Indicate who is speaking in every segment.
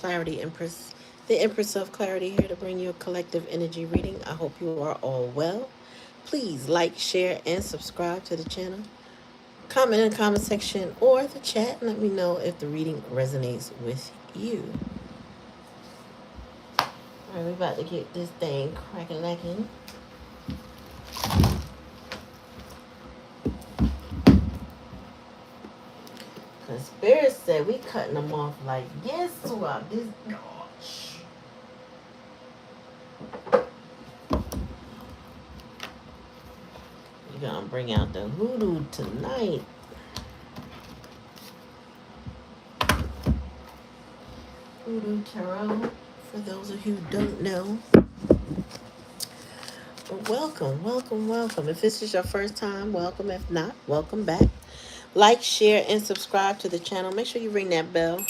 Speaker 1: Clarity Empress, the Empress of Clarity, here to bring you a collective energy reading. I hope you are all well. Please like, share, and subscribe to the channel. Comment in the comment section or the chat and let me know if the reading resonates with you. All right, we're about to get this thing cracking lacking. Cause Spirit said we cutting them off like Ginsu out this gosh. We're gonna bring out the hoodoo tonight. Hoodoo Tarot, for those of you who don't know. Welcome, welcome, welcome. If this is your first time, welcome. If not, welcome back. Like, share, and subscribe to the channel. Make sure you ring that bell.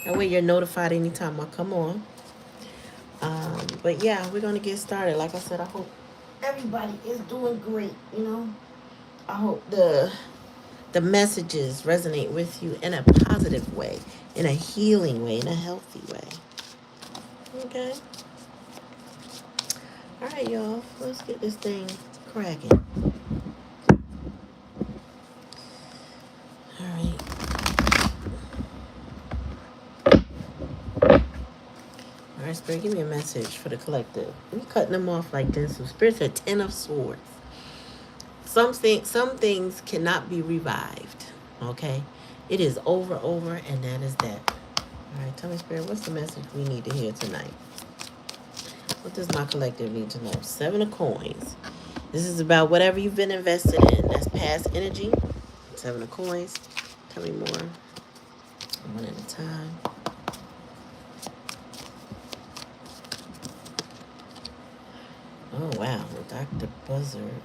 Speaker 1: That way you're notified anytime I come on. But yeah, we're going to get started. Like I said, I hope everybody is doing great, you know. I hope the messages resonate with you in a positive way, in a healing way, in a healthy way. Okay? All right, y'all. Let's get this thing cracking. All right. All right, Spirit, give me a message for the collective. We cutting them off like this. So Spirit said 10 of Swords. Some things cannot be revived. Okay? It is over, and that is that. All right, tell me, Spirit, what's the message we need to hear tonight? What does my collective need to know? 7 of Coins. This is about whatever you've been invested in. That's past energy. 7 of Coins. Tell me more. One at a time. Oh, wow. Dr. Buzzard.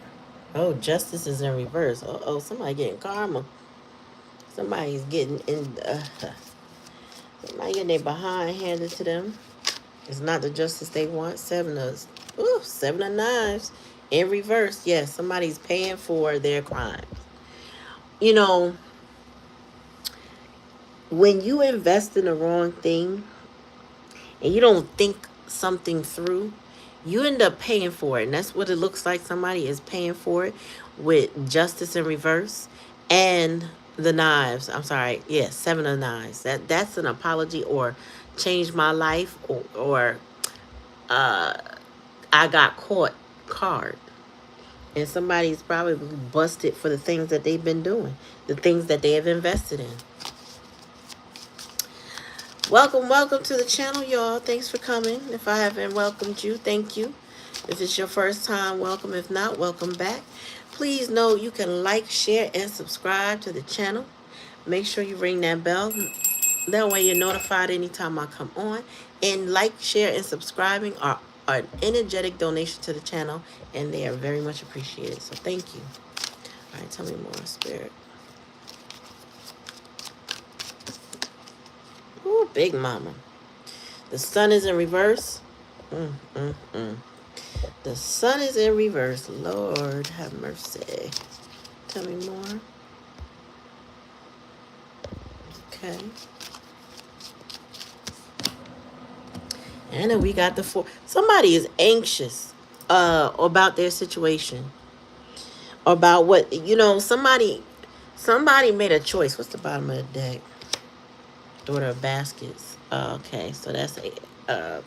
Speaker 1: Oh, Justice is in reverse. Oh, somebody getting karma. Somebody's getting in... somebody getting their behind handed to them. It's not the justice they want. 7 of Knives in reverse. Yes, somebody's paying for their crimes. You know, when you invest in the wrong thing and you don't think something through, you end up paying for it. And that's what it looks like. Somebody is paying for it with Justice in reverse and the Knives. I'm sorry. Yes, 7 of Knives. That's an apology or change my life or I got caught card. And somebody's probably busted for the things that they've been doing, the things that they have invested in. Welcome to the channel, y'all. Thanks for coming. If I haven't welcomed you, thank you. If it's your first time, welcome. If not, welcome back. Please know you can like, share, and subscribe to the channel. Make sure you ring that bell. That way you're notified anytime I come on. And like, share, and subscribing are an energetic donation to the channel, and they are very much appreciated. So thank you. All right, tell me more, Spirit. Ooh, big mama. The sun is in reverse. The sun is in reverse. Lord have mercy. Tell me more. Okay. And then we got the 4. Somebody is anxious about their situation. About what, you know, somebody made a choice. What's the bottom of the deck? Daughter of Baskets. Okay, so that's a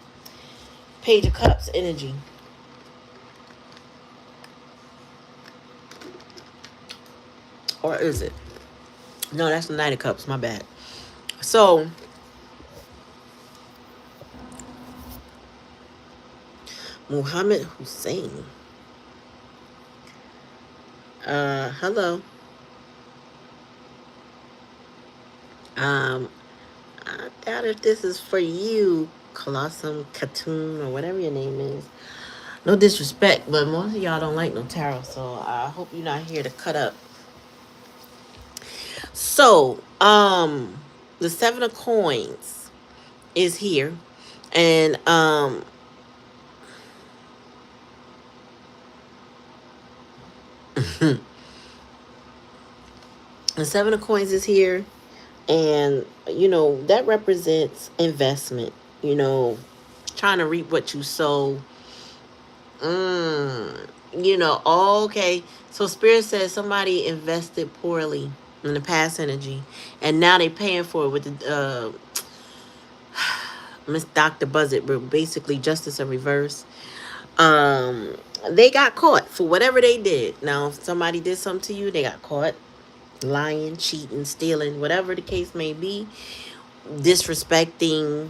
Speaker 1: Page of Cups energy. Or is it? No, that's the Knight of Cups. My bad. So, Muhammad Hussein. Hello. I doubt if this is for you, Colossum Khatun, or whatever your name is. No disrespect, but most of y'all don't like no tarot, so I hope you're not here to cut up. So, the 7 of Coins is here, and the 7 of Coins is here. And, you know, that represents investment, you know, trying to reap what you sow. You know, okay. So Spirit says somebody invested poorly in the past energy, and now they paying for it with the Miss Dr. Buzzard, but basically justice in reverse. Um, they got caught for whatever they did. Now, if somebody did something to you, they got caught lying, cheating, stealing, whatever the case may be, disrespecting,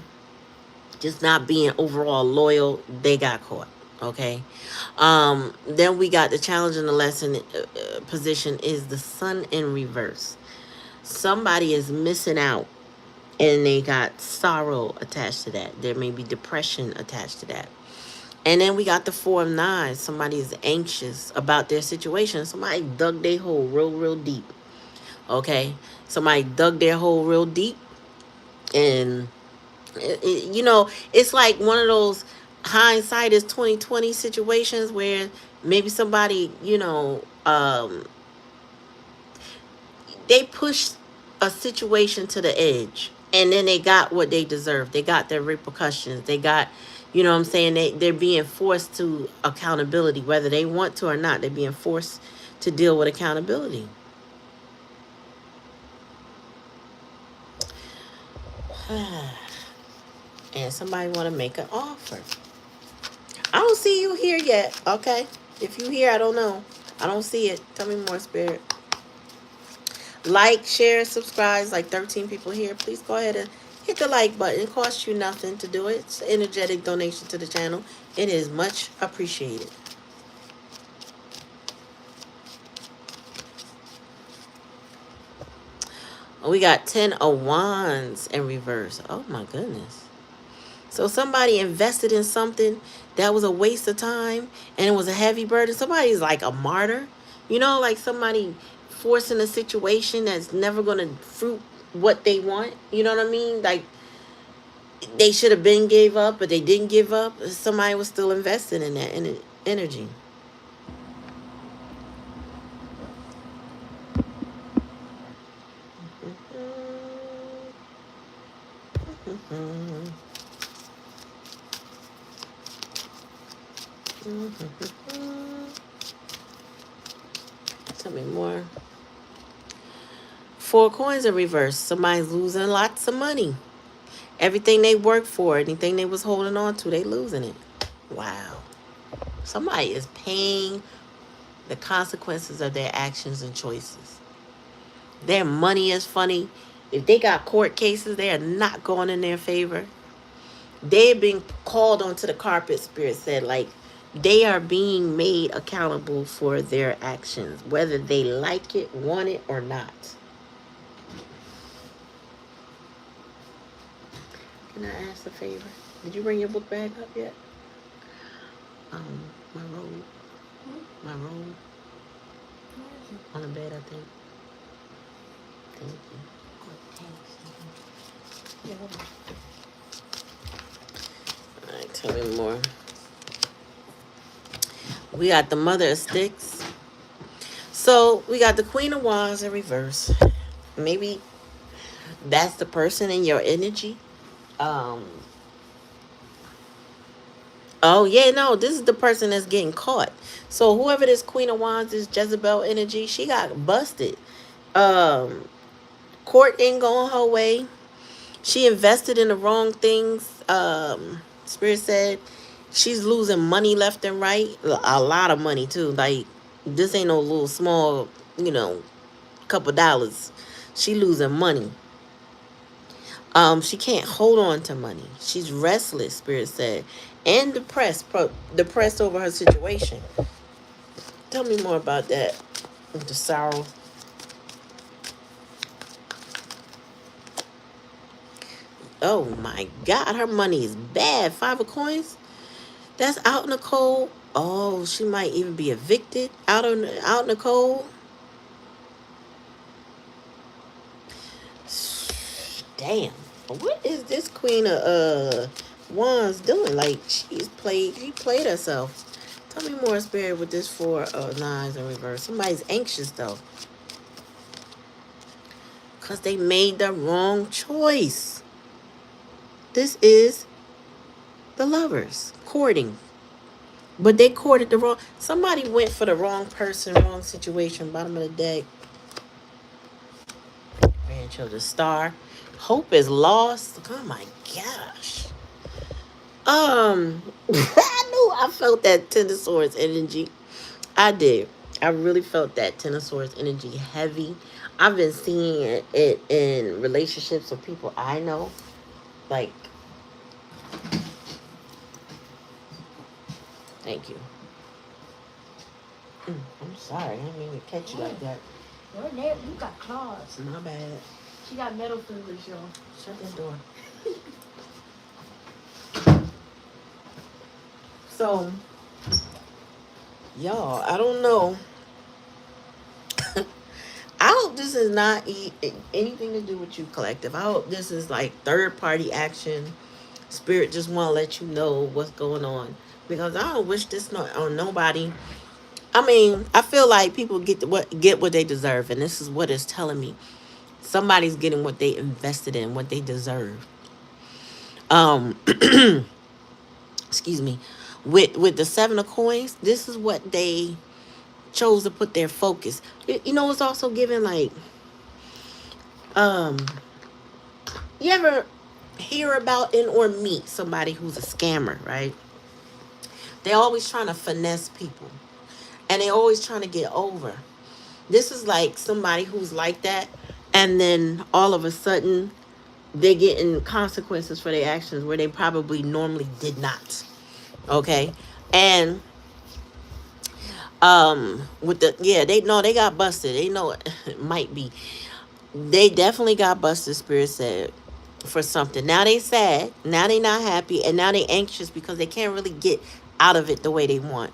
Speaker 1: just not being overall loyal. They got caught. Okay. Then we got the challenge in the lesson position is the sun in reverse. Somebody is missing out, and they got sorrow attached to that. There may be depression attached to that. And then we got the 4 of 9. Somebody is anxious about their situation. Somebody dug their hole real deep. Okay. Somebody dug their hole real deep, and you know, it's like one of those hindsight is 2020 situations where maybe somebody, you know, they pushed a situation to the edge, and then they got what they deserve. They got their repercussions. They got, you know what I'm saying, they're being forced to accountability, whether they want to or not. They're being forced to deal with accountability. And somebody want to make an offer. I don't see you here yet. Okay. If you here, I don't know. I don't see it. Tell me more, Spirit. Like, share, subscribe. It's like 13 people here. Please go ahead and hit the like button. It costs you nothing to do it. It's an energetic donation to the channel. It is much appreciated. We got 10 of Wands in reverse. Oh my goodness. So somebody invested in something that was a waste of time, and it was a heavy burden. Somebody's like a martyr. You know, like somebody forcing a situation that's never going to fruit what they want. You know what I mean? Like they should have been gave up, but they didn't give up. Somebody was still invested in that energy. Tell me more. 4 coins in reverse. Somebody's losing lots of money. Everything they worked for, anything they was holding on to, they losing it. Wow. Somebody is paying the consequences of their actions and choices. Their money is funny. If they got court cases, they are not going in their favor. They're being called onto the carpet, Spirit said, like they are being made accountable for their actions, whether they like it, want it, or not. Can I ask a favor? Did you bring your book bag up yet? My robe. My robe. On the bed, I think. Thank you. Alright, tell me more. We got the Mother of Sticks. So we got the Queen of Wands in reverse. Maybe that's the person in your energy. Oh yeah, no, this is the person that's getting caught. So whoever this Queen of Wands is, Jezebel energy, she got busted. Court ain't going her way. She invested in the wrong things. Spirit said she's losing money left and right. A lot of money too. Like this ain't no little small, you know, couple dollars. She losing money. She can't hold on to money. She's restless, Spirit said, and depressed over her situation. Tell me more about that. The sorrow. Oh my God, her money is bad. 5 of coins. That's out in the cold. Oh, she might even be evicted out in the cold. Damn. What is this Queen of Wands doing? Like she played herself. Tell me more, Spirit, with this 4 of 9s in reverse. Somebody's anxious though. because they made the wrong choice. This is the lovers courting. But they courted the wrong. Somebody went for the wrong person, wrong situation. Bottom of the deck. Grandchildren star. Hope is lost. Oh my gosh. I felt that Ten of Swords energy. I did. I really felt that Ten of Swords energy heavy. I've been seeing it in relationships with people I know. Like, thank you. I'm sorry. I didn't mean to catch you like that.
Speaker 2: Your nail, you got claws.
Speaker 1: My bad.
Speaker 2: She got metal fingers, y'all.
Speaker 1: Shut that door. So, y'all, I don't know. I hope this is not anything to do with you, collective. I hope this is like third party action. Spirit just want to let you know what's going on, because I don't wish this on nobody. I mean, I feel like people get what they deserve, and this is what it's telling me. Somebody's getting what they invested in, what they deserve. Excuse me. With the Seven of Coins, this is what they chose to put their focus. You know, it's also given like, you ever hear about or meet somebody who's a scammer, right? They're always trying to finesse people, and they're always trying to get over. This is like somebody who's like that, and then all of a sudden they're getting consequences for their actions where they probably normally did not. Okay. And with the, yeah, they know they got busted. They know it might be. They definitely got busted, Spirit said, for something. Now they sad. Now they not happy. And now they anxious because they can't really get out of it the way they want.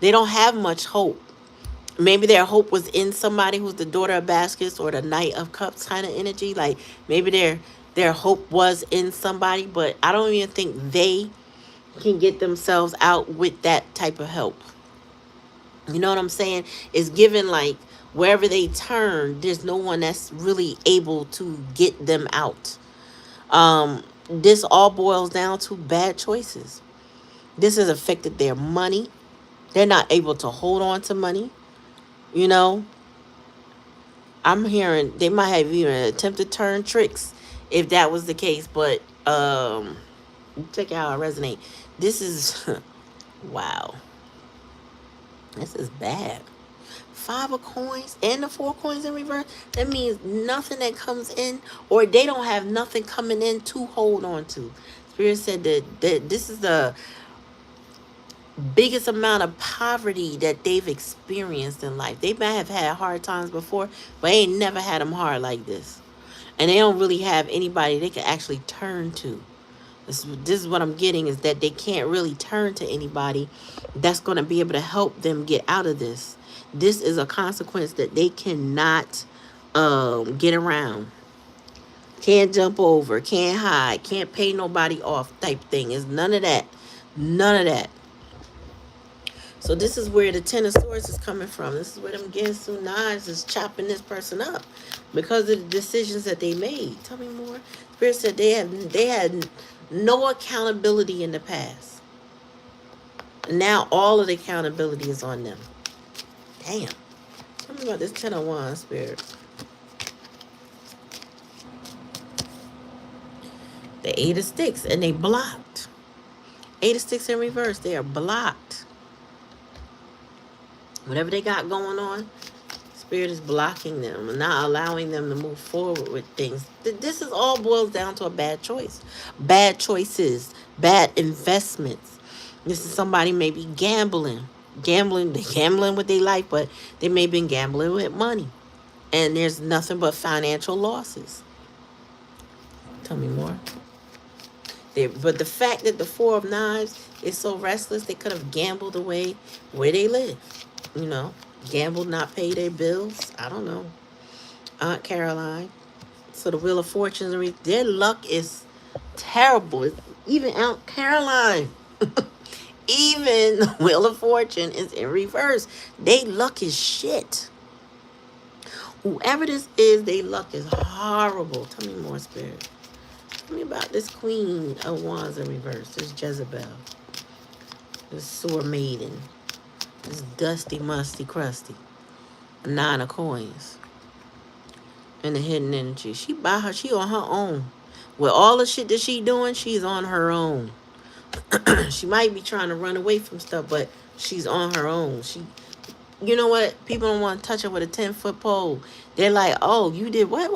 Speaker 1: They don't have much hope. Maybe their hope was in somebody who's the Daughter of Baskets or the Knight of Cups kind of energy. Like maybe their hope was in somebody, but I don't even think they can get themselves out with that type of help. You know what I'm saying? It's given like wherever they turn, there's no one that's really able to get them out. This all boils down to bad choices. This has affected their money. They're not able to hold on to money. You know, I'm hearing they might have even attempted to turn tricks if that was the case. But check out how I resonate. This is wow. This is bad. Five of Coins and the Four Coins in reverse. That means nothing that comes in, or they don't have nothing coming in to hold on to. Spirit said that this is the biggest amount of poverty that they've experienced in life. They might have had hard times before, but they ain't never had them hard like this. And they don't really have anybody they can actually turn to. This is what I'm getting, is that they can't really turn to anybody that's going to be able to help them get out of this. This is a consequence that they cannot get around. Can't jump over, can't hide, can't pay nobody off type thing. It's none of that. None of that. So this is where the Ten of Swords is coming from. This is where them Ginsu knives is chopping this person up because of the decisions that they made. Tell me more. Spirit said they had no accountability in the past. Now all of the accountability is on them. Damn. Tell me about this Ten of Wands, Spirit. The Eight of Sticks, and they blocked. Eight of Sticks in reverse, they are blocked. Whatever they got going on, Spirit is blocking them and not allowing them to move forward with things. This is all boils down to a bad choice. Bad choices, bad investments. This is somebody maybe gambling with their life, but they may have been gambling with money. And there's nothing but financial losses. Tell me more. But the fact that the Four of Knives is so restless, they could have gambled away where they live. You know, gambled, not pay their bills. I don't know. Aunt Caroline. So the Wheel of Fortune, their luck is terrible. Even Aunt Caroline. Even the Wheel of Fortune is in reverse. They luck is shit. Whoever this is, they luck is horrible. Tell me more, Spirit. Tell me about this Queen of Wands in reverse. This Jezebel. This sore maiden. This dusty, musty, crusty. A 9 of coins. And the hidden energy. She on her own. With all the shit that she doing, she's on her own. She might be trying to run away from stuff, but she's on her own. You know what? People don't want to touch her with a 10-foot pole. They're like, oh, you did what?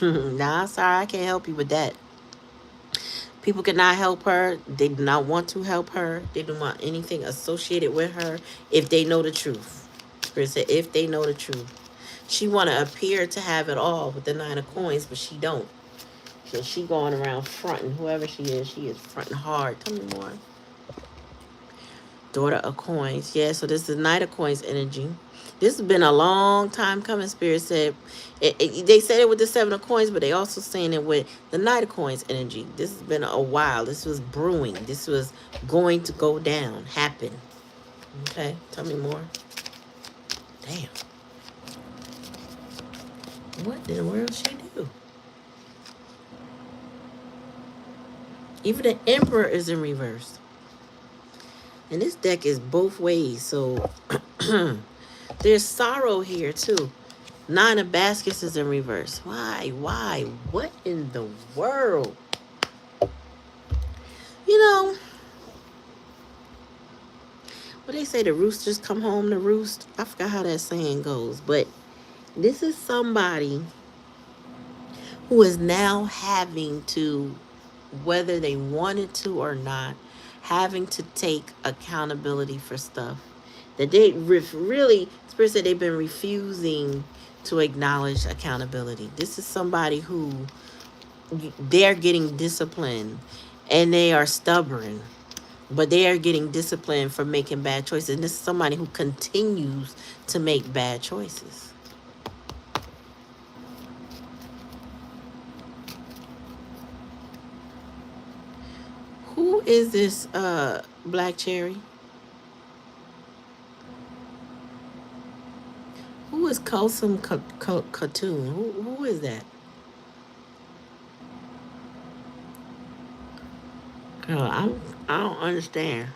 Speaker 1: Nah, sorry, I can't help you with that. People cannot help her. They do not want to help her. They don't want anything associated with her if they know the truth. Spirit said, if they know the truth. She want to appear to have it all with the 9 of coins, but she don't. So she going around fronting. Whoever she is fronting hard. Tell me more. Daughter of coins. Yeah, so this is Knight of coins energy. This has been a long time coming, Spirit said. They said it with the 7 of coins, but they also saying it with the Knight of coins energy. This has been a while. This was brewing. This was going to go down, happen. Okay, tell me more. Damn. What in the world she do? Even the Emperor is in reverse. And this deck is both ways, so there's sorrow here too. 9 of baskets is in reverse. Why? What in the world? You know, what they say, the roosters come home to roost. I forgot how that saying goes, but this is somebody who is now having to, whether they wanted to or not, having to take accountability for stuff that they really, Spirit said they've been refusing to acknowledge accountability. This is somebody who they're getting disciplined and they are stubborn, but they are getting disciplined for making bad choices. And this is somebody who continues to make bad choices. Who is this Black Cherry? Who is Kosum Khatun? Who is that? Girl, I don't understand.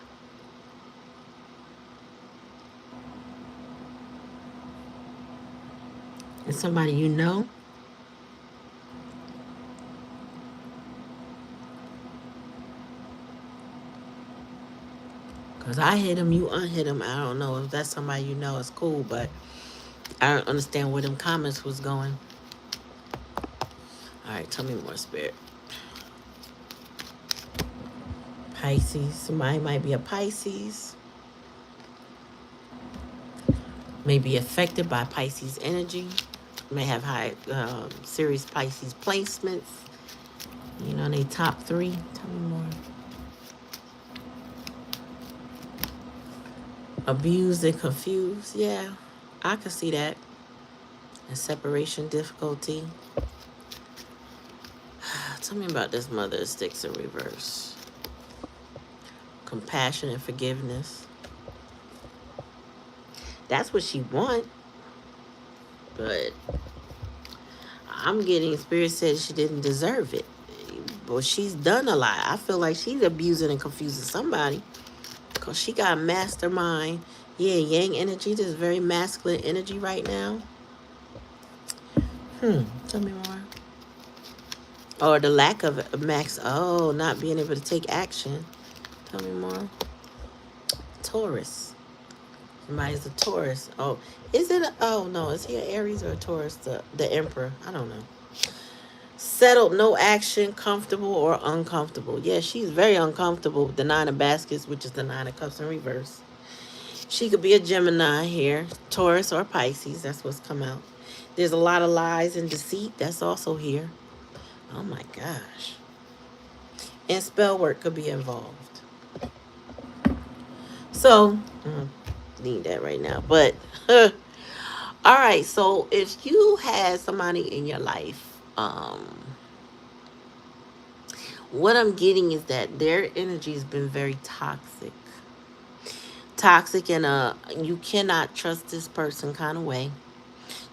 Speaker 1: Is somebody you know? Because I hit him, you unhit him. I don't know if that's somebody you know. It's cool, but I don't understand where them comments was going. All right, tell me more, Spirit. Pisces. Somebody might be a Pisces. May be affected by Pisces energy. May have high serious Pisces placements. You know, they top 3. Tell me more. Abused and confused. Yeah, I can see that. And separation difficulty. Tell me about this Mother of Sticks in reverse. Compassion and forgiveness. That's what she want. But I'm getting, Spirit said she didn't deserve it. But she's done a lot. I feel like she's abusing and confusing somebody. Because she got mastermind. Yeah, yang energy. This is very masculine energy right now. Tell me more. Or the lack of max. Oh, not being able to take action. Tell me more. Taurus. Somebody's a Taurus. Oh, is it? Oh, no. Is he an Aries or a Taurus? The Emperor. I don't know. Settled, no action, comfortable or uncomfortable. Yeah, she's very uncomfortable with the 9 of baskets, which is the 9 of cups in reverse. She could be a Gemini here, Taurus or Pisces. That's what's come out. There's a lot of lies and deceit. That's also here. Oh, my gosh. And spell work could be involved. So, need that right now. But, all right. So, if you had somebody in your life, what I'm getting is that their energy has been very toxic. Toxic in a you cannot trust this person kind of way.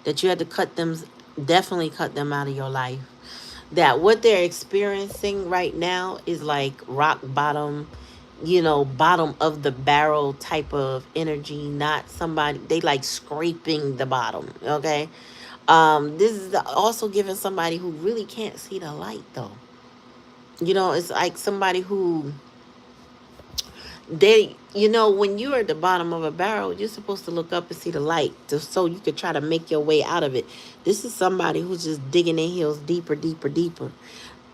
Speaker 1: that you had to cut them, definitely cut them out of your life. That what they're experiencing right now is like rock bottom, bottom of the barrel type of energy, not somebody, they like scraping the bottom, okay? This is also giving somebody who really can't see the light though. It's like somebody who when you're at the bottom of a barrel, you're supposed to look up and see the light so you could try to make your way out of it. This is somebody who's just digging their heels deeper, deeper, deeper.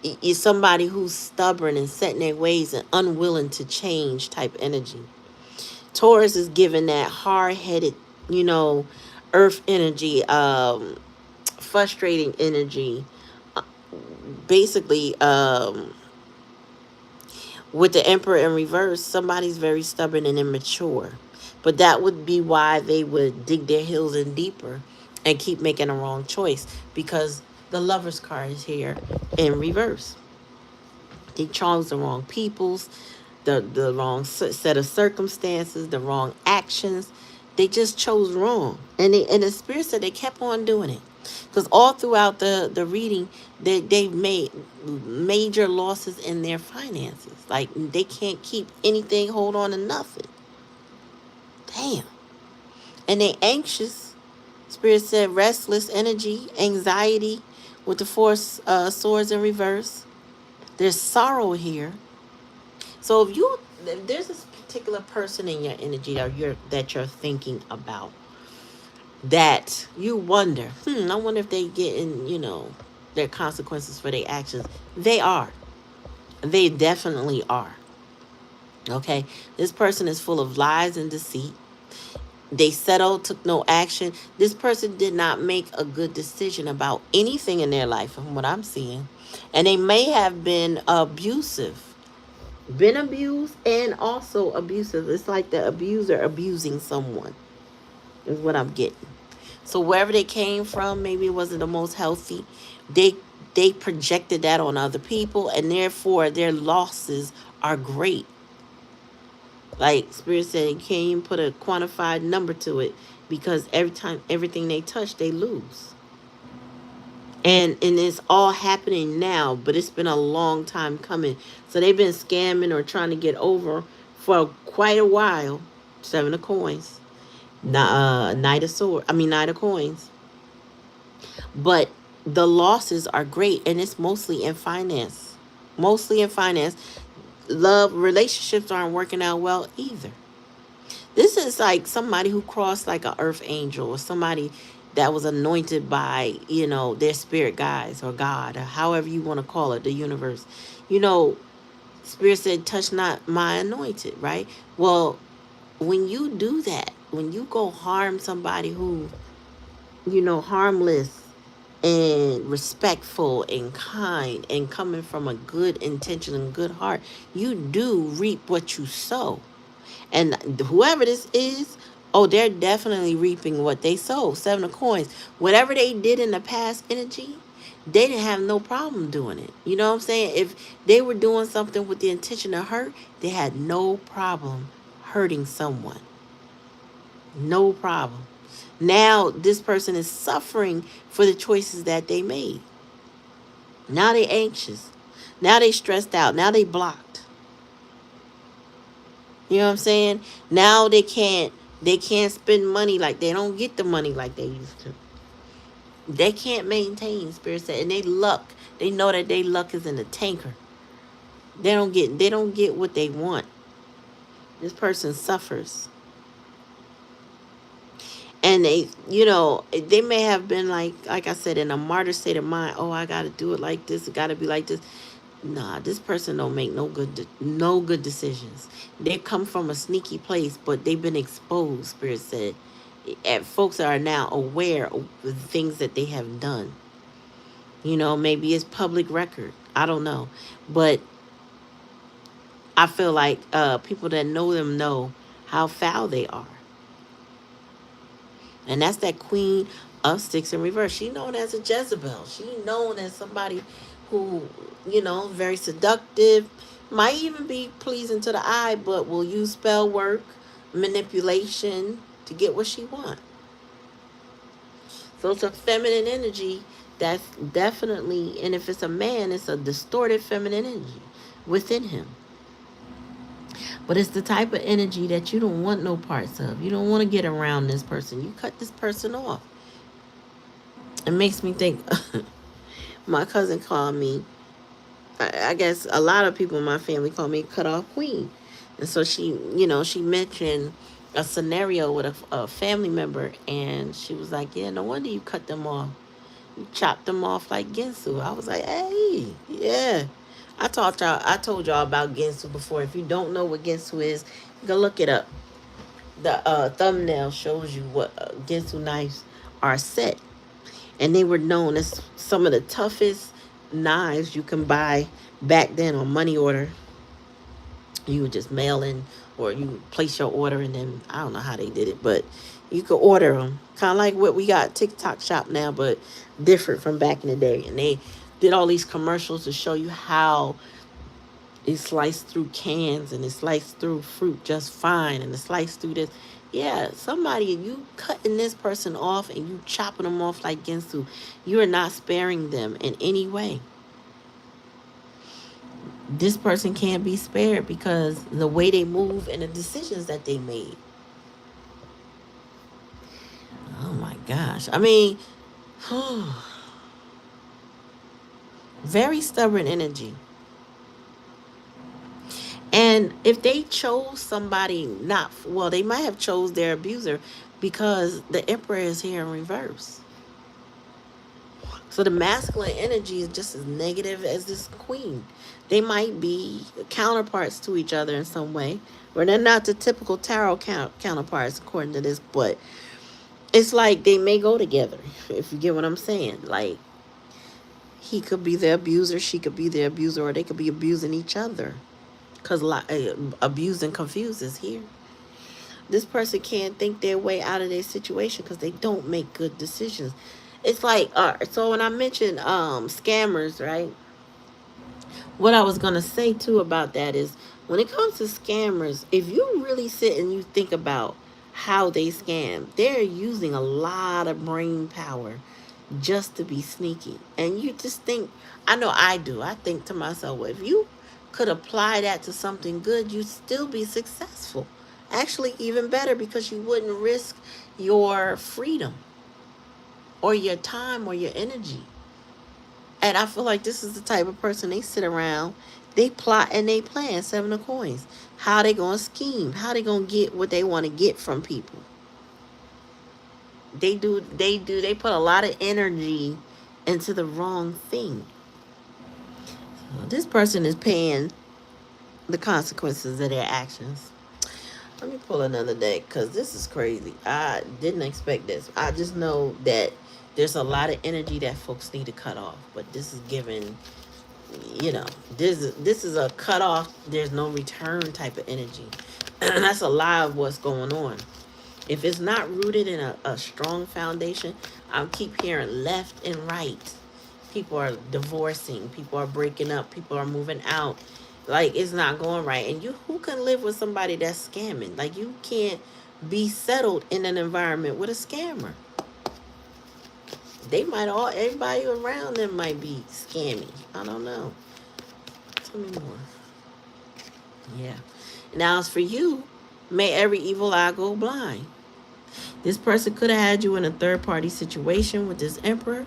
Speaker 1: It's somebody who's stubborn and set in their ways and unwilling to change type energy. Taurus is given that hard-headed, you know, earth energy, frustrating energy. uh, Basically, with the Emperor in reverse, somebody's very stubborn and immature. But that would be why they would dig their heels in deeper and keep making a wrong choice, because the Lover's card is here in reverse. They chose the wrong peoples, the wrong set of circumstances, the wrong actions. They just chose wrong, and the spirit said they kept on doing it, because all throughout the reading, they made major losses in their finances. Like they can't keep anything, hold on to nothing. Damn, and they anxious. Spirit said restless energy, anxiety, with the four swords in reverse. There's sorrow here. So if there's this particular person in your energy that you're thinking about, that you wonder, I wonder if they get in, their consequences for their actions. They are. They definitely are. Okay. This person is full of lies and deceit. They settled, took no action. This person did not make a good decision about anything in their life, from what I'm seeing. And they may have been abused and also abusive. It's like the abuser abusing someone, is what I'm getting. So wherever they came from, maybe it wasn't the most healthy. They they projected that on other people, and therefore their losses are great. Like Spirit said, you can't even put a quantified number to it, because every time everything they touch, they lose. And it's all happening now, but it's been a long time coming. So they've been scamming or trying to get over for quite a while. Seven of coins, knight of coins. But the losses are great, and it's mostly in finance. Mostly in finance. Love relationships aren't working out well either. This is like somebody who crossed like a earth angel, or somebody that was anointed by, their spirit guides or God, or however you want to call it, the universe. You know, Spirit said, touch not my anointed, right? Well, when you do that, when you go harm somebody who, harmless and respectful and kind and coming from a good intention and good heart, you do reap what you sow. And whoever this is, oh, they're definitely reaping what they sow. Seven of coins. Whatever they did in the past energy, they didn't have no problem doing it. You know what I'm saying? If they were doing something with the intention to hurt, they had no problem hurting someone. No problem. Now this person is suffering for the choices that they made. Now they anxious. Now they stressed out. Now they blocked. You know what I'm saying? Now they can't spend money, like they don't get the money like they used to. They can't maintain, Spirit said, and they know that their luck is in the tanker. They don't get what they want. This person suffers. And they may have been like I said, in a martyr state of mind. Oh, I gotta do it like this, it gotta be like this. Nah, this person don't make no good decisions. They come from a sneaky place, but they've been exposed, Spirit said. And folks are now aware of the things that they have done. Maybe it's public record. I don't know. But I feel like people that know them know how foul they are. And that's that Queen of Sticks in reverse. She known as a Jezebel. She known as somebody who, very seductive, might even be pleasing to the eye, but will use spell work, manipulation to get what she wants. So it's a feminine energy that's definitely, and if it's a man, it's a distorted feminine energy within him. But it's the type of energy that you don't want no parts of. You don't want to get around this person. You cut this person off. It makes me think. My cousin called me. I guess a lot of people in my family call me cut off queen. And so she mentioned a scenario with a family member, and she was like, "Yeah, no wonder you cut them off. You chopped them off like Ginsu." I was like, "Hey, yeah." I told y'all about Ginsu before. If you don't know what Ginsu is, go look it up. The thumbnail shows you what Ginsu knives are set, and they were known as some of the toughest knives you can buy back then on money order. You would just mail in, or you would place your order, and then I don't know how they did it, but you could order them, kind of like what we got TikTok shop now, but different from back in the day. And they did all these commercials to show you how it sliced through cans, and it sliced through fruit just fine, and it sliced through this. Yeah, somebody, you cutting this person off and you chopping them off like Ginsu. You are not sparing them in any way. This person can't be spared because the way they move and the decisions that they made. Oh my gosh. I mean, very stubborn energy. And if they chose somebody not well, they might have chose their abuser because the Emperor is here in reverse. So the masculine energy is just as negative as this queen. They might be counterparts to each other in some way, or they're not the typical tarot counterparts according to this, but it's like they may go together, if you get what I'm saying. Like, he could be the abuser, she could be the abuser, or they could be abusing each other. Because abuse and confuse is here. This person can't think their way out of their situation because they don't make good decisions. It's like, so when I mentioned scammers, right? What I was going to say too about that is, when it comes to scammers, if you really sit and you think about how they scam, they're using a lot of brain power just to be sneaky. And you just think, I know I do, I think to myself, well, if you could apply that to something good, you'd still be successful. Actually, even better, because you wouldn't risk your freedom or your time or your energy. And I feel like this is the type of person, they sit around, they plot and they plan. Seven of coins. How they gonna scheme? How they gonna get what they want to get from people? They put a lot of energy into the wrong thing. This person is paying the consequences of their actions. Let me pull another deck because this is crazy. I didn't expect this. I just know that there's a lot of energy that folks need to cut off, but this is given, this is a cut off, there's no return type of energy. And that's a lot of what's going on. If it's not rooted in a strong foundation, I keep hearing left and right. People are divorcing, people are breaking up, people are moving out. Like, it's not going right. And who can live with somebody that's scamming? Like, you can't be settled in an environment with a scammer. Everybody around them might be scammy. I don't know. Tell me more. Yeah. Now, as for you, may every evil eye go blind. This person could have had you in a third party situation with this Emperor,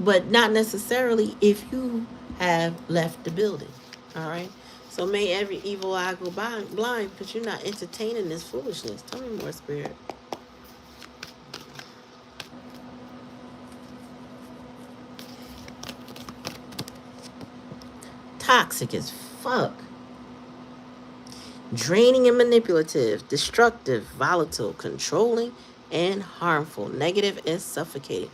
Speaker 1: but not necessarily if you have left the building. All right. So may every evil eye go blind because you're not entertaining this foolishness. Tell me more, Spirit. Toxic as fuck. Draining and manipulative, destructive, volatile, controlling, and harmful, negative and suffocating.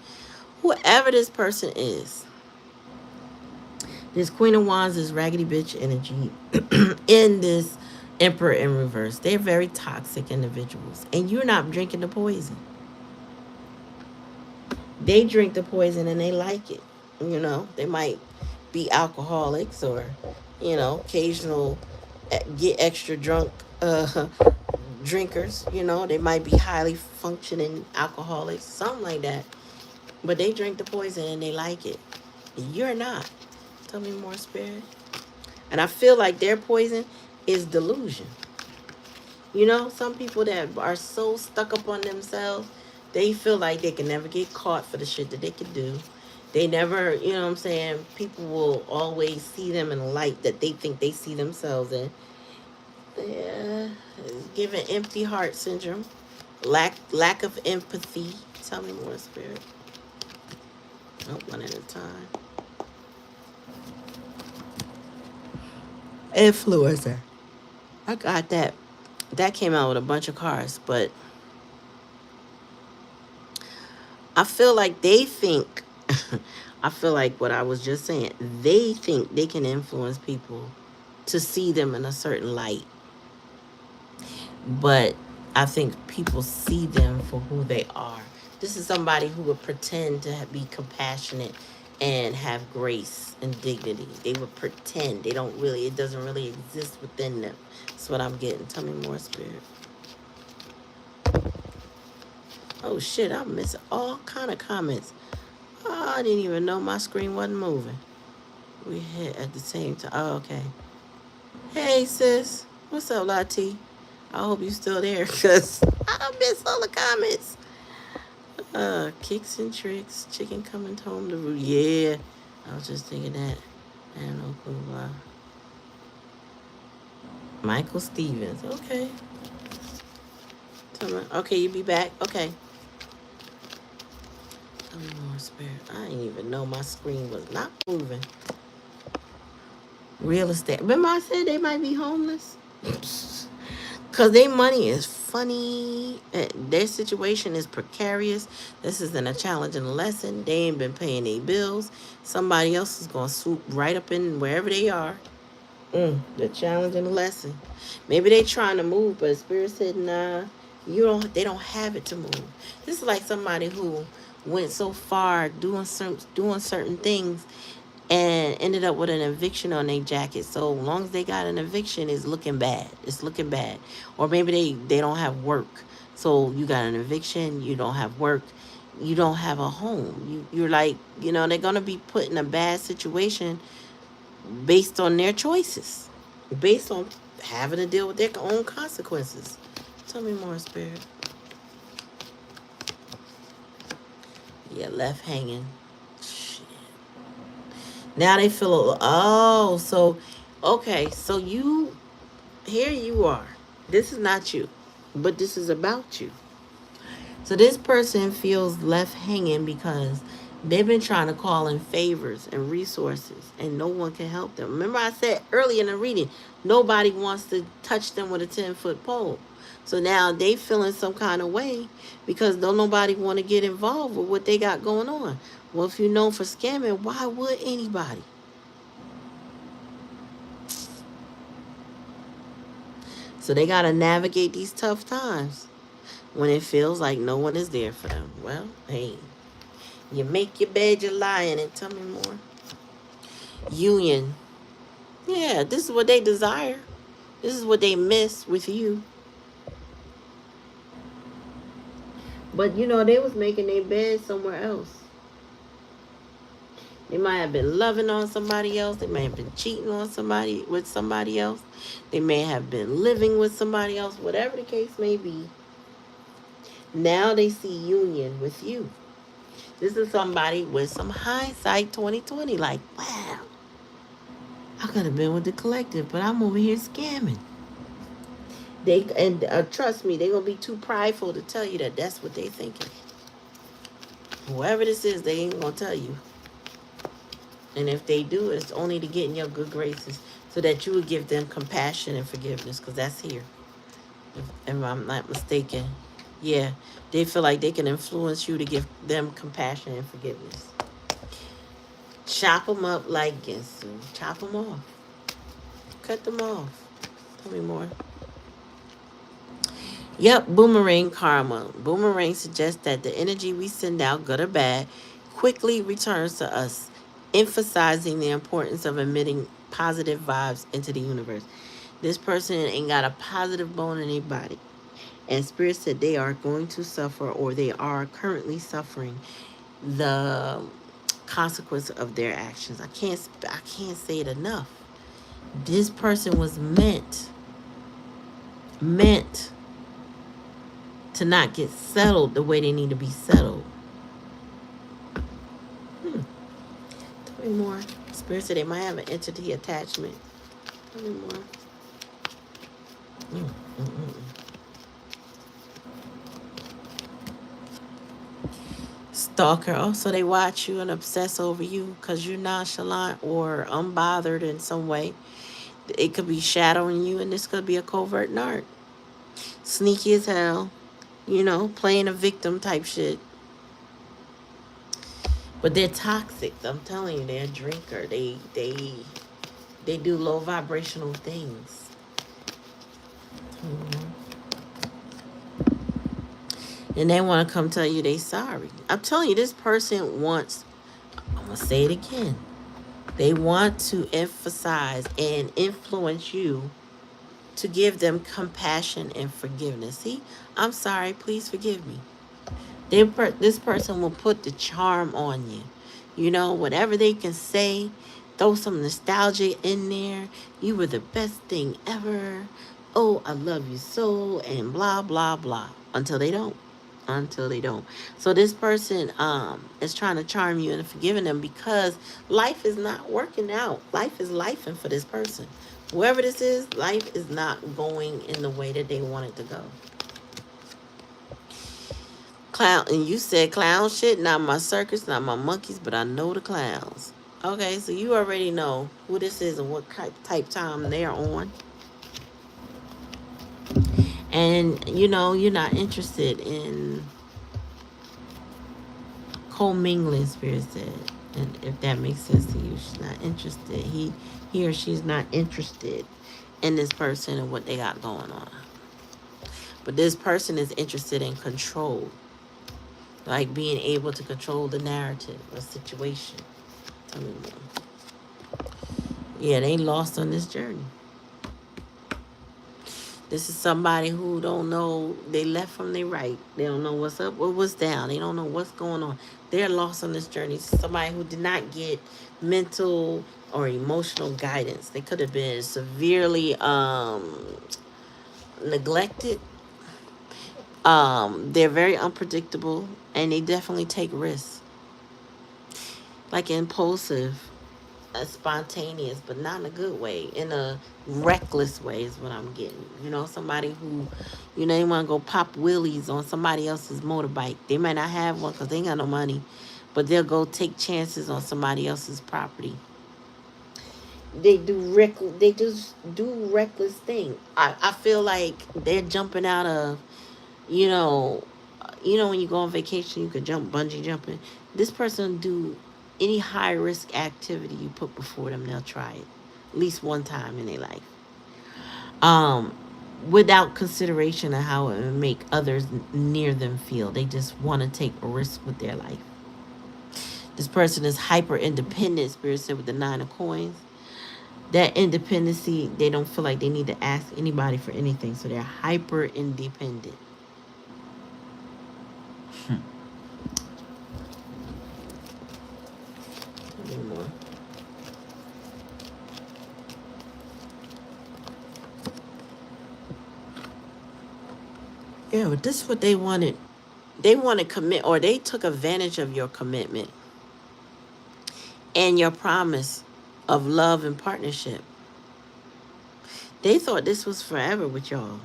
Speaker 1: Whoever this person is, this Queen of Wands is raggedy bitch energy in this Emperor in reverse. They're very toxic individuals, and you're not drinking the poison. They drink the poison and they like it. They might be alcoholics, or occasional get extra drunk drinkers. They might be highly functioning alcoholics, something like that. But they drink the poison and they like it. You're not. Tell me more, Spirit. And I feel like their poison is delusion. You know, some people that are so stuck up on themselves, they feel like they can never get caught for the shit that they can do. They never, you know what I'm saying? People will always see them in a light that they think they see themselves in. Yeah, given empty heart syndrome, lack of empathy. Tell me more, Spirit. Oh, one at a time. Influencer. I got that. That came out with a bunch of cards, but I feel like they think, I feel like what I was just saying, they think they can influence people to see them in a certain light. But I think people see them for who they are. This is somebody who would pretend to be compassionate and have grace and dignity. They would pretend. They don't really, it doesn't really exist within them. That's what I'm getting. Tell me more, Spirit. Oh shit, I'm missing all kind of comments. Oh, I didn't even know my screen wasn't moving. We hit at the same time. Oh, okay. Hey, sis. What's up, Lati? I hope you still there, because I missed all the comments. Kicks and tricks. Chicken coming home to roost. Yeah. I was just thinking that. I don't know clue why. Michael Stevens. Okay. Okay, you be back. Okay. Tell me more, Spirit. I didn't even know my screen was not moving. Real estate. Remember I said they might be homeless? Because their money is funny. Their situation is precarious. This isn't a challenge and a lesson. They ain't been paying their bills. Somebody else is going to swoop right up in wherever they are. The challenge and the lesson. Maybe they trying to move, but Spirit said, nah, they don't have it to move. This is like somebody who went so far doing certain things and ended up with an eviction on their jacket. So long as they got an eviction, it's looking bad. It's looking bad. Or maybe they don't have work. So you got an eviction, you don't have work, you don't have a home. You're like, they're going to be put in a bad situation based on their choices, based on having to deal with their own consequences. Tell me more, Spirit. Yeah, left hanging. Shit. Now they feel, okay, so here you are. This is not you, but this is about you. So this person feels left hanging because they've been trying to call in favors and resources and no one can help them. Remember I said earlier in the reading, nobody wants to touch them with a 10-foot pole. So now they feeling some kind of way because don't nobody want to get involved with what they got going on. Well, if you're known for scamming, why would anybody? So they got to navigate these tough times when it feels like no one is there for them. Well, hey, you make your bed, you lie in it. Tell me more. Union. Yeah, this is what they desire. This is what they miss with you. But they was making their bed somewhere else. They might have been loving on somebody else. They may have been cheating on somebody with somebody else. They may have been living with somebody else. Whatever the case may be. Now they see union with you. This is somebody with some hindsight 2020. Like, wow, I could have been with the collective, but I'm over here scamming. Trust me, they're gonna be too prideful to tell you that that's what they thinking. Whoever this is, they ain't gonna tell you. And if they do, it's only to get in your good graces so that you would give them compassion and forgiveness, because that's here. If I'm not mistaken. Yeah, they feel like they can influence you to give them compassion and forgiveness. Chop them up like Ginsu. Chop them off. Cut them off. Tell me more. Yep, boomerang karma. Boomerang suggests that the energy we send out, good or bad, quickly returns to us, emphasizing the importance of emitting positive vibes into the universe. This person ain't got a positive bone in their body. And Spirit said they are going to suffer, or they are currently suffering the consequence of their actions. I can't say it enough. This person was meant to not get settled the way they need to be settled. Hmm. Tell me more. Spirit said they might have an entity attachment. Tell me more. Mm, mm, mm. Stalker. Also, they watch you and obsess over you because you're nonchalant or unbothered in some way. It could be shadowing you, and this could be a covert narc. Sneaky as hell, playing a victim type shit. But they're toxic. I'm telling you, they're a drinker. They do low vibrational things. Mhm. And they want to come tell you they sorry. I'm telling you, this person wants, I'm going to say it again. They want to emphasize and influence you to give them compassion and forgiveness. See, I'm sorry, please forgive me. This person will put the charm on you. Whatever they can say, throw some nostalgia in there. You were the best thing ever. Oh, I love you so, and blah, blah, blah. Until they don't. Until they don't. So this person is trying to charm you and forgiving them because life is not working out. Life is lifing for this person. Whoever this is, life is not going in the way that they want it to go. Clown, and you said clown shit, not my circus, not my monkeys, but I know the clowns. Okay, so you already know who this is and what type time they're on. And you're not interested in commingling, spirit said. And if that makes sense to you, she's not interested. He or she's not interested in this person and what they got going on. But this person is interested in control. Like being able to control the narrative or situation. Tell me more. Yeah, they lost on this journey. This is somebody who don't know they left from their right. They don't know what's up or what's down. They don't know what's going on. They're lost on this journey. Somebody who did not get mental or emotional guidance. They could have been severely neglected. They're very unpredictable and they definitely take risks. Like impulsive, spontaneous, but not in a good way. In a reckless way is what I'm getting. Somebody who, they want to go pop wheelies on somebody else's motorbike. They might not have one because they ain't got no money, but they'll go take chances on somebody else's property. They just do reckless things. I feel like they're jumping out of, you know, when you go on vacation, you could jump bungee jumping. This person do any high risk activity you put before them, they'll try it at least one time in their life. Um, Without consideration of how it would make others near them feel. They just want to take a risk with their life. This person is hyper independent, spirit said with the 9 of coins. That independency, they don't feel like they need to ask anybody for anything, so they're hyper independent. Anymore. Yeah, but this is what they wanted. They want to commit, or they took advantage of your commitment and your promise of love and partnership. They thought this was forever with y'all.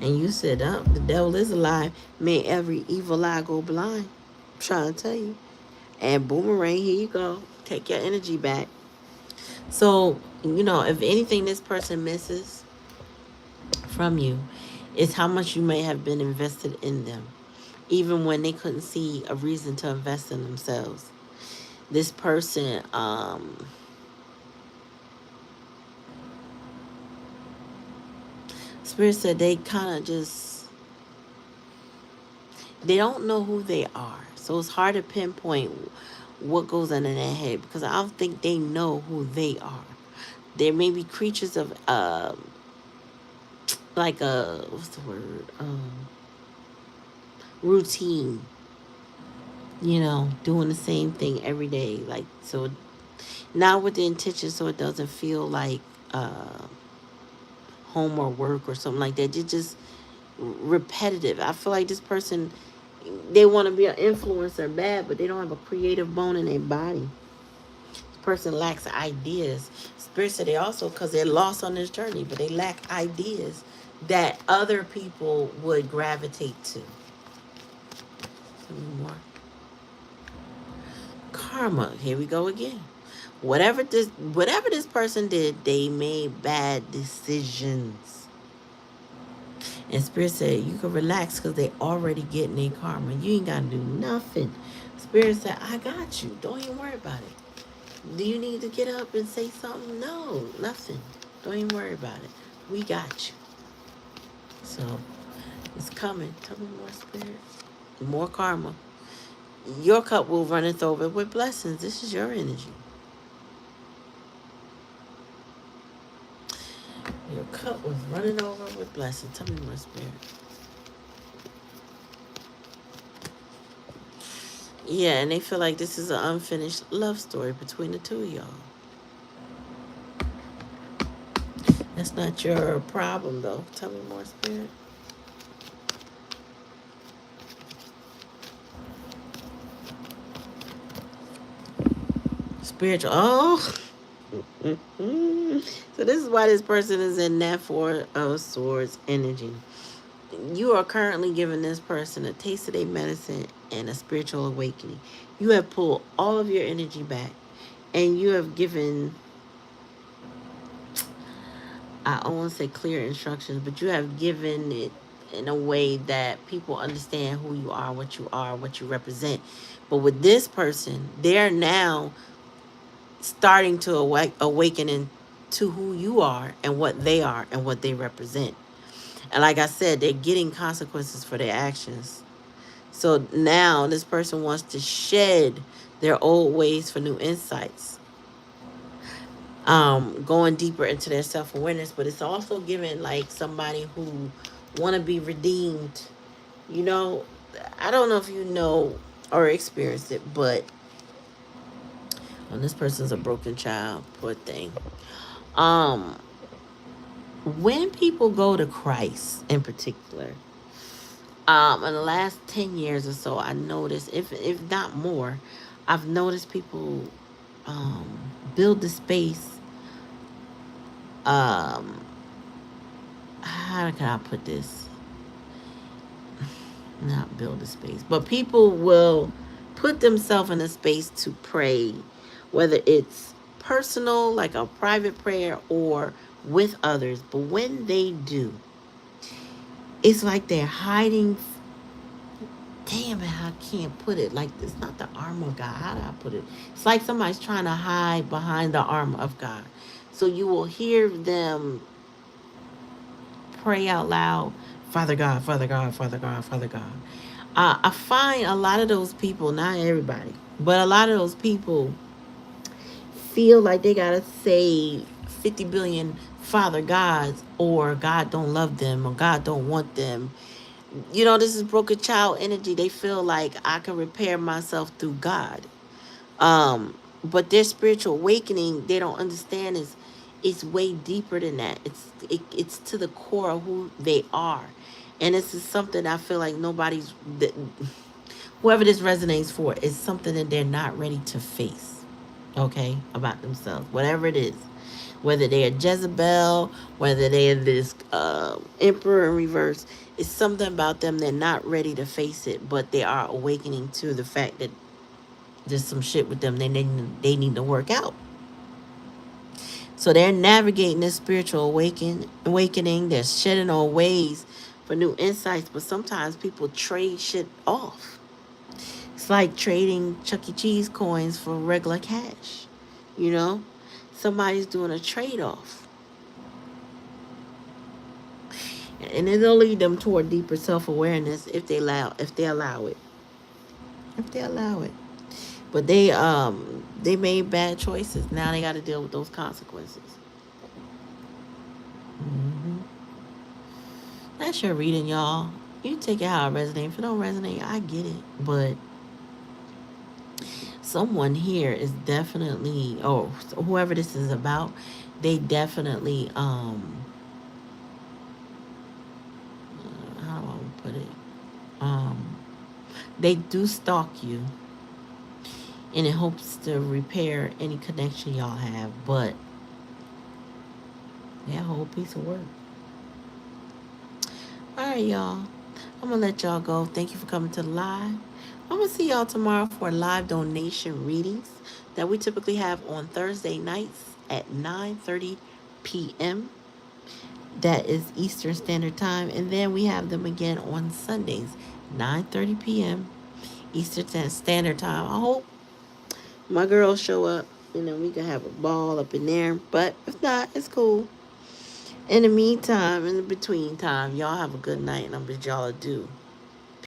Speaker 1: And you said, oh, the devil is alive. May every evil lie go blind. I'm trying to tell you. And boomerang, here you go. Take your energy back. So, if anything this person misses from you is how much you may have been invested in them, even when they couldn't see a reason to invest in themselves. This person, Spirit said they kind of just, they don't know who they are. So it's hard to pinpoint what goes on in their head because I don't think they know who they are. There may be creatures of, like a, what's the word? Routine. doing the same thing every day, like, so not with the intention, so it doesn't feel like home or work or something like that. It's just repetitive. I feel like this person, they want to be an influencer bad, but they don't have a creative bone in their body. This person lacks ideas. Spirit said they also, because they're lost on this journey, but they lack ideas that other people would gravitate to. Some more karma. Here we go again. Whatever this person did, they made bad decisions. And Spirit said you can relax because they already getting their karma. You ain't gotta do nothing. Spirit said, I got you. Don't even worry about it. Do you need to get up and say something? No, nothing. Don't even worry about it. We got you. So it's coming. Tell me more, Spirit. More karma. Your cup will runneth over with blessings. This is your energy. Your cup was running over with blessings. Tell me more, Spirit. Yeah, and they feel like this is an unfinished love story between the two of y'all. That's not your problem, though. Tell me more, Spirit. Spiritual. Oh. So this is why this person is in that Four of Swords energy. You are currently giving this person a taste of their medicine and a spiritual awakening. You have pulled all of your energy back, and you have given, I don't want to say clear instructions, but you have given it in a way that people understand who you are, what you represent. But with this person, they're now starting to awaken into who you are and what they are and what they represent. And like I said, they're getting consequences for their actions. So now this person wants to shed their old ways for new insights. Going deeper into their self-awareness, but it's also giving like somebody who want to be redeemed. You know, I don't know if you know or experienced it, but this person's a broken child, poor thing. Um, when people go to Christ in particular, in the last 10 years or so, I noticed, if not more, I've noticed people build the space. Um, how can I put this? Not build a space, but people will put themselves in a space to pray, whether it's personal, like a private prayer, or with others. But when they do, it's like they're hiding. Damn it, I can't put it. Like, it's not the armor of God. How do I put it? It's like somebody's trying to hide behind the armor of God. So you will hear them pray out loud, Father God, Father God, Father God, Father God. I find a lot of those people, not everybody, but a lot of those people feel like they gotta say 50 billion Father Gods, or God don't love them, or God don't want them. This is broken child energy. They feel like I can repair myself through God. But their spiritual awakening, they don't understand, is it's way deeper than that. It's to the core of who they are. And this is something I feel like whoever this resonates for, is something that they're not ready to face, okay, about themselves, whatever it is. Whether they're Jezebel, whether they're this emperor in reverse, it's something about them, they're not ready to face it, but they are awakening to the fact that there's some shit with them they need to work out. So they're navigating this spiritual awakening. They're shedding old ways for new insights, but sometimes people trade shit off. It's like trading Chuck E. Cheese coins for regular cash. You know, somebody's doing a trade off, and it'll lead them toward deeper self awareness if they allow it. If they allow it. But they made bad choices. Now they got to deal with those consequences. Hmm. That's your reading, y'all. You take it how it resonates. If it don't resonate, I get it. But someone here is definitely, or whoever this is about, they definitely, how do I put it? Um, they do stalk you and it hopes to repair any connection y'all have, but yeah, whole piece of work. All right, y'all. I'm gonna let y'all go. Thank you for coming to the live. I'm gonna see y'all tomorrow for live donation readings that we typically have on Thursday nights at 9:30 p.m. That is Eastern Standard Time, and then we have them again on Sundays, 9:30 p.m. Eastern Standard Time. I hope my girls show up. We can have a ball up in there. But if not, it's cool. In the meantime, in the between time, y'all have a good night, and I'm bid y'all adieu.